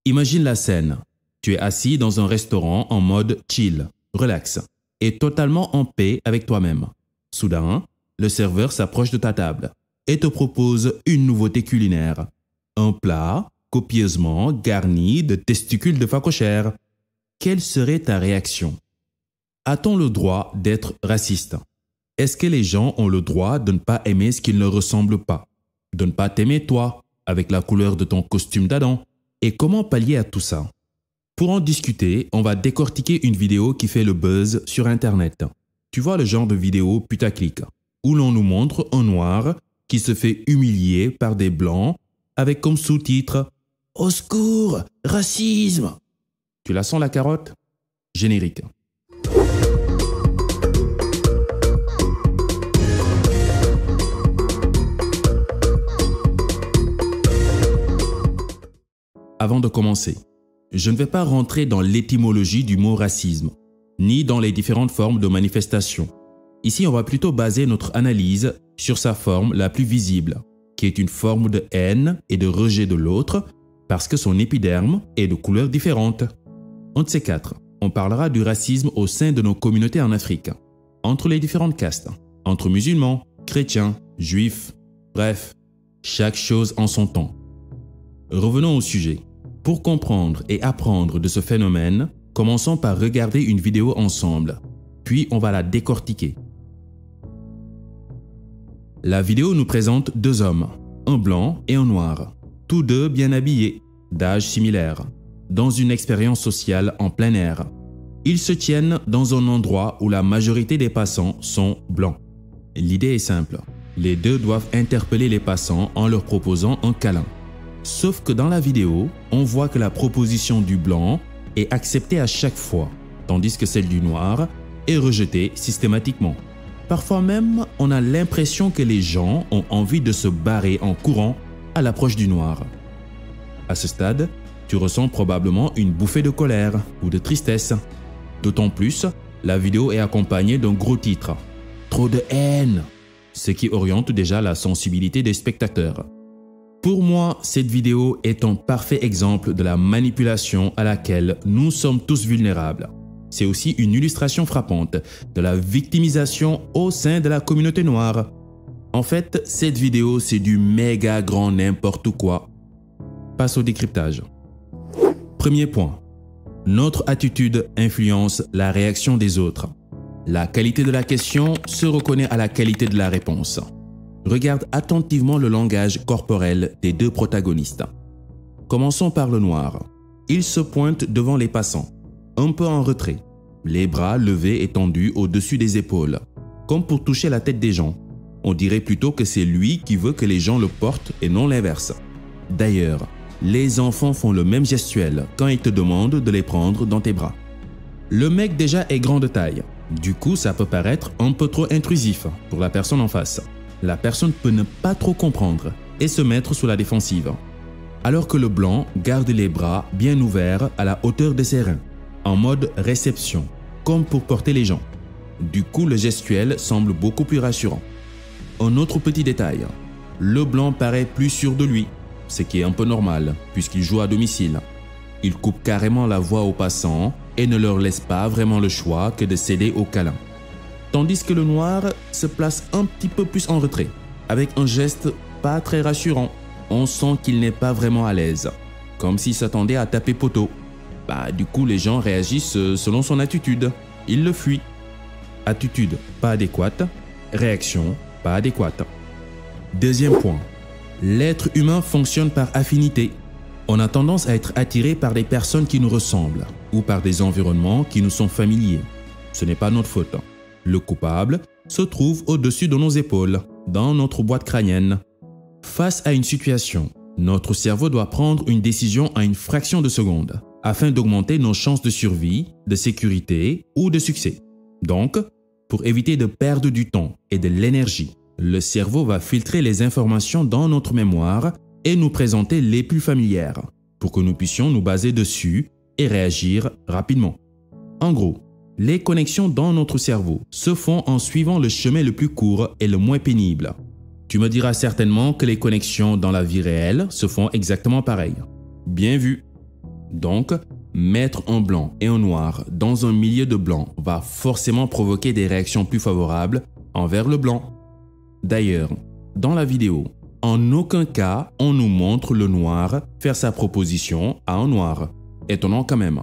Imagine la scène. Tu es assis dans un restaurant en mode chill, relax, et totalement en paix avec toi-même. Soudain, le serveur s'approche de ta table et te propose une nouveauté culinaire. Un plat copieusement garni de testicules de phacochère. Quelle serait ta réaction? A-t-on le droit d'être raciste? Est-ce que les gens ont le droit de ne pas aimer ce qui ne leur ressemble pas? De ne pas t'aimer toi, avec la couleur de ton costume d'Adam? Et comment pallier à tout ça? Pour en discuter, on va décortiquer une vidéo qui fait le buzz sur Internet. Tu vois le genre de vidéo putaclic, où l'on nous montre un noir qui se fait humilier par des blancs avec comme sous-titre « Au secours, racisme !» Tu la sens la carotte? Générique. Avant de commencer, je ne vais pas rentrer dans l'étymologie du mot racisme, ni dans les différentes formes de manifestation. Ici, on va plutôt baser notre analyse sur sa forme la plus visible, qui est une forme de haine et de rejet de l'autre, parce que son épiderme est de couleur différente. Un de ces quatre, on parlera du racisme au sein de nos communautés en Afrique, entre les différentes castes, entre musulmans, chrétiens, juifs, bref, chaque chose en son temps. Revenons au sujet. Pour comprendre et apprendre de ce phénomène, commençons par regarder une vidéo ensemble, puis on va la décortiquer. La vidéo nous présente deux hommes, un blanc et un noir, tous deux bien habillés, d'âge similaire, dans une expérience sociale en plein air. Ils se tiennent dans un endroit où la majorité des passants sont blancs. L'idée est simple, les deux doivent interpeller les passants en leur proposant un câlin. Sauf que dans la vidéo, on voit que la proposition du blanc est acceptée à chaque fois, tandis que celle du noir est rejetée systématiquement. Parfois même, on a l'impression que les gens ont envie de se barrer en courant à l'approche du noir. À ce stade, tu ressens probablement une bouffée de colère ou de tristesse. D'autant plus, la vidéo est accompagnée d'un gros titre, « Trop de haine », ce qui oriente déjà la sensibilité des spectateurs. Pour moi, cette vidéo est un parfait exemple de la manipulation à laquelle nous sommes tous vulnérables. C'est aussi une illustration frappante de la victimisation au sein de la communauté noire. En fait, cette vidéo, c'est du méga grand n'importe quoi. Passe au décryptage. Premier point. Notre attitude influence la réaction des autres. La qualité de la question se reconnaît à la qualité de la réponse. Regarde attentivement le langage corporel des deux protagonistes. Commençons par le noir. Il se pointe devant les passants, un peu en retrait, les bras levés et tendus au-dessus des épaules, comme pour toucher la tête des gens. On dirait plutôt que c'est lui qui veut que les gens le portent et non l'inverse. D'ailleurs, les enfants font le même gestuel quand ils te demandent de les prendre dans tes bras. Le mec déjà est grand de taille, du coup ça peut paraître un peu trop intrusif pour la personne en face. La personne peut ne pas trop comprendre et se mettre sous la défensive. Alors que le blanc garde les bras bien ouverts à la hauteur de ses reins, en mode réception, comme pour porter les gens. Du coup, le gestuel semble beaucoup plus rassurant. Un autre petit détail, le blanc paraît plus sûr de lui, ce qui est un peu normal puisqu'il joue à domicile. Il coupe carrément la voie aux passants et ne leur laisse pas vraiment le choix que de céder au câlin. Tandis que le noir se place un petit peu plus en retrait, avec un geste pas très rassurant. On sent qu'il n'est pas vraiment à l'aise, comme s'il s'attendait à taper poteau. Du coup, les gens réagissent selon son attitude. Ils le fuient. Attitude pas adéquate, réaction pas adéquate. Deuxième point, l'être humain fonctionne par affinité. On a tendance à être attiré par des personnes qui nous ressemblent ou par des environnements qui nous sont familiers. Ce n'est pas notre faute. Le coupable se trouve au-dessus de nos épaules, dans notre boîte crânienne. Face à une situation, notre cerveau doit prendre une décision à une fraction de seconde, afin d'augmenter nos chances de survie, de sécurité ou de succès. Donc, pour éviter de perdre du temps et de l'énergie, le cerveau va filtrer les informations dans notre mémoire et nous présenter les plus familières, pour que nous puissions nous baser dessus et réagir rapidement. En gros, les connexions dans notre cerveau se font en suivant le chemin le plus court et le moins pénible. Tu me diras certainement que les connexions dans la vie réelle se font exactement pareil. Bien vu. Donc, mettre un blanc et un noir dans un milieu de blanc va forcément provoquer des réactions plus favorables envers le blanc. D'ailleurs, dans la vidéo, en aucun cas on nous montre le noir faire sa proposition à un noir. Étonnant quand même.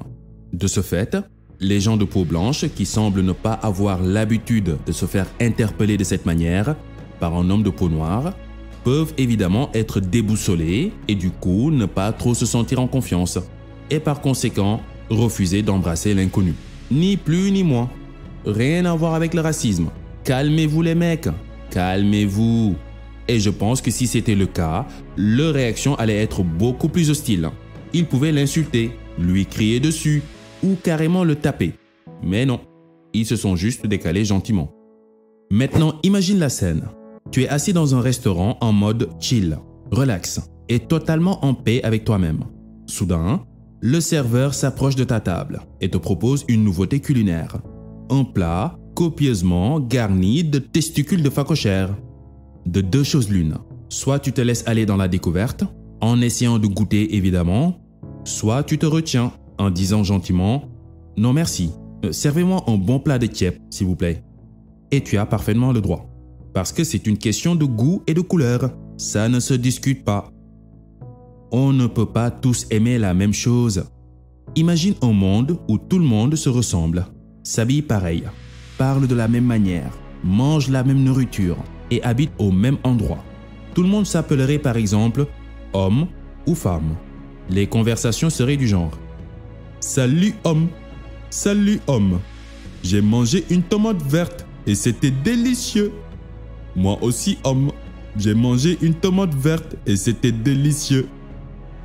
De ce fait, les gens de peau blanche qui semblent ne pas avoir l'habitude de se faire interpeller de cette manière par un homme de peau noire peuvent évidemment être déboussolés et du coup ne pas trop se sentir en confiance et par conséquent refuser d'embrasser l'inconnu. Ni plus ni moins. Rien à voir avec le racisme. Calmez-vous les mecs, calmez-vous. Et je pense que si c'était le cas, leur réaction allait être beaucoup plus hostile. Ils pouvaient l'insulter, lui crier dessus ou carrément le taper. Mais non, ils se sont juste décalés gentiment. Maintenant, imagine la scène. Tu es assis dans un restaurant en mode chill, relax et totalement en paix avec toi-même. Soudain, le serveur s'approche de ta table et te propose une nouveauté culinaire. Un plat copieusement garni de testicules de phacochère. De deux choses l'une. Soit tu te laisses aller dans la découverte, en essayant de goûter évidemment, soit tu te retiens en disant gentiment « Non merci, servez-moi un bon plat de tiep, s'il vous plaît. » Et tu as parfaitement le droit. Parce que c'est une question de goût et de couleur. Ça ne se discute pas. On ne peut pas tous aimer la même chose. Imagine un monde où tout le monde se ressemble, s'habille pareil, parle de la même manière, mange la même nourriture et habite au même endroit. Tout le monde s'appellerait par exemple homme ou femme. Les conversations seraient du genre « Salut homme, salut homme, j'ai mangé une tomate verte et c'était délicieux. Moi aussi homme, j'ai mangé une tomate verte et c'était délicieux. »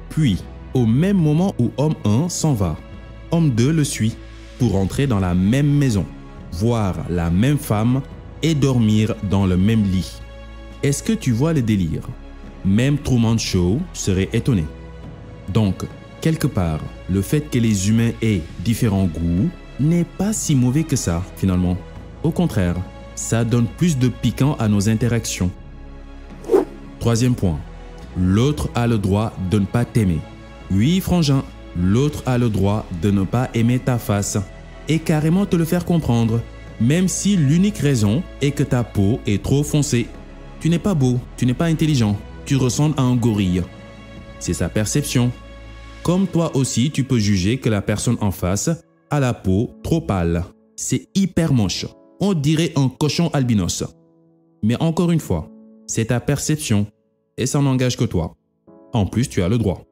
Puis, au même moment où homme 1 s'en va, homme 2 le suit pour entrer dans la même maison, voir la même femme et dormir dans le même lit. Est-ce que tu vois le délire? Même Truman Show serait étonné. Donc, quelque part, le fait que les humains aient différents goûts n'est pas si mauvais que ça, finalement. Au contraire, ça donne plus de piquant à nos interactions. Troisième point. L'autre a le droit de ne pas t'aimer. Oui, frangin, l'autre a le droit de ne pas aimer ta face et carrément te le faire comprendre, même si l'unique raison est que ta peau est trop foncée. Tu n'es pas beau, tu n'es pas intelligent, tu ressembles à un gorille. C'est sa perception. Comme toi aussi, tu peux juger que la personne en face a la peau trop pâle. C'est hyper moche. On dirait un cochon albinos. Mais encore une fois, c'est ta perception et ça n'engage que toi. En plus, tu as le droit.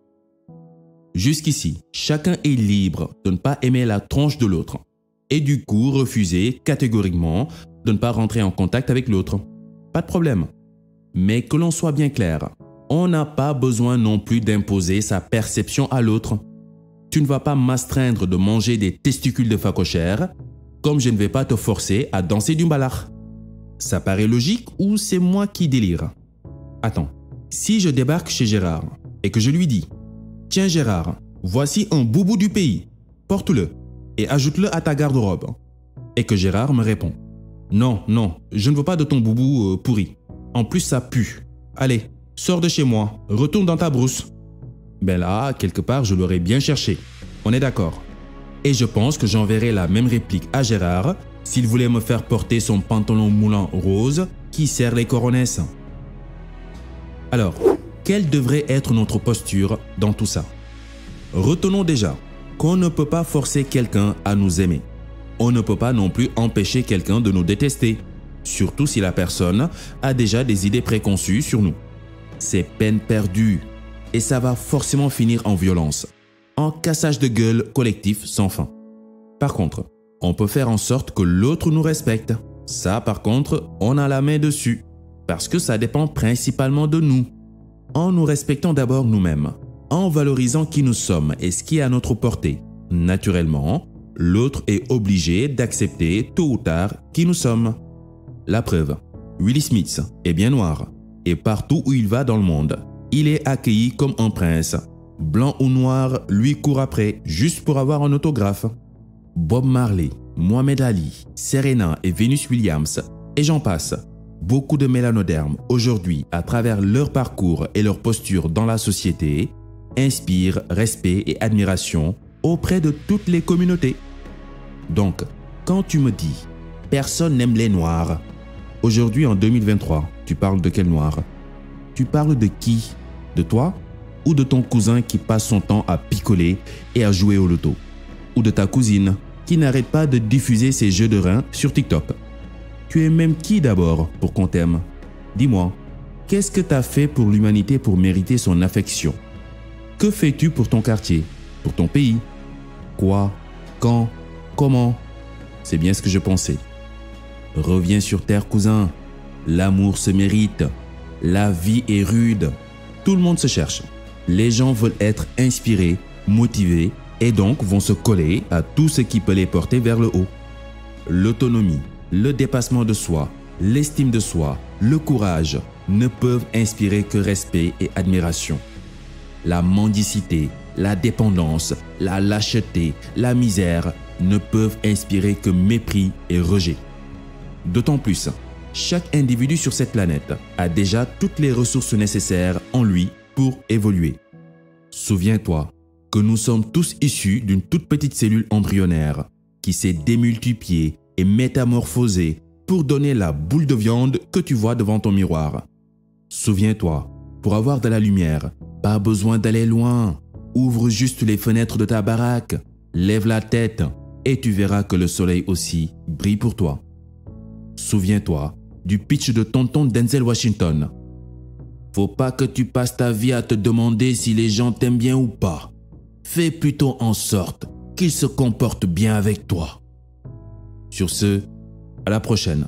Jusqu'ici, chacun est libre de ne pas aimer la tronche de l'autre et du coup refuser catégoriquement de ne pas rentrer en contact avec l'autre. Pas de problème. Mais que l'on soit bien clair, on n'a pas besoin non plus d'imposer sa perception à l'autre. Tu ne vas pas m'astreindre de manger des testicules de phacochère comme je ne vais pas te forcer à danser du mbalach. Ça paraît logique ou c'est moi qui délire? Attends, si je débarque chez Gérard et que je lui dis « Tiens Gérard, voici un boubou du pays, porte-le et ajoute-le à ta garde-robe. » Et que Gérard me répond « Non, non, je ne veux pas de ton boubou pourri. En plus ça pue. Allez, sors de chez moi, retourne dans ta brousse. » Ben là, quelque part, je l'aurais bien cherché. On est d'accord. Et je pense que j'enverrai la même réplique à Gérard s'il voulait me faire porter son pantalon moulant rose qui serre les coronesses. Alors, quelle devrait être notre posture dans tout ça? Retenons déjà qu'on ne peut pas forcer quelqu'un à nous aimer. On ne peut pas non plus empêcher quelqu'un de nous détester, surtout si la personne a déjà des idées préconçues sur nous. C'est peine perdue et ça va forcément finir en violence, en cassage de gueule collectif sans fin. Par contre, on peut faire en sorte que l'autre nous respecte. Ça, par contre, on a la main dessus, parce que ça dépend principalement de nous. En nous respectant d'abord nous-mêmes, en valorisant qui nous sommes et ce qui est à notre portée. Naturellement, l'autre est obligé d'accepter tôt ou tard qui nous sommes. La preuve, Will Smith est bien noir et partout où il va dans le monde, il est accueilli comme un prince. Blanc ou noir lui court après juste pour avoir un autographe. Bob Marley, Muhammad Ali, Serena et Venus Williams, et j'en passe. Beaucoup de mélanodermes aujourd'hui, à travers leur parcours et leur posture dans la société, inspire respect et admiration auprès de toutes les communautés. Donc, quand tu me dis « personne n'aime les noirs », aujourd'hui en 2023, tu parles de quel noir? Tu parles de qui? De toi? Ou de ton cousin qui passe son temps à picoler et à jouer au loto? Ou de ta cousine qui n'arrête pas de diffuser ses jeux de reins sur TikTok? Tu es même qui d'abord pour qu'on t'aime? Dis-moi, qu'est-ce que tu as fait pour l'humanité pour mériter son affection? Que fais-tu pour ton quartier? Pour ton pays? Quoi? Quand? Comment? C'est bien ce que je pensais. Reviens sur terre, cousin. L'amour se mérite. La vie est rude. Tout le monde se cherche. Les gens veulent être inspirés, motivés et donc vont se coller à tout ce qui peut les porter vers le haut. L'autonomie, le dépassement de soi, l'estime de soi, le courage ne peuvent inspirer que respect et admiration. La mendicité, la dépendance, la lâcheté, la misère ne peuvent inspirer que mépris et rejet. D'autant plus, chaque individu sur cette planète a déjà toutes les ressources nécessaires en lui pour évoluer. Souviens-toi que nous sommes tous issus d'une toute petite cellule embryonnaire qui s'est démultipliée et métamorphosée pour donner la boule de viande que tu vois devant ton miroir. Souviens-toi, pour avoir de la lumière, pas besoin d'aller loin. Ouvre juste les fenêtres de ta baraque, lève la tête et tu verras que le soleil aussi brille pour toi. Souviens-toi du pitch de tonton Denzel Washington. Faut pas que tu passes ta vie à te demander si les gens t'aiment bien ou pas. Fais plutôt en sorte qu'ils se comportent bien avec toi. Sur ce, à la prochaine.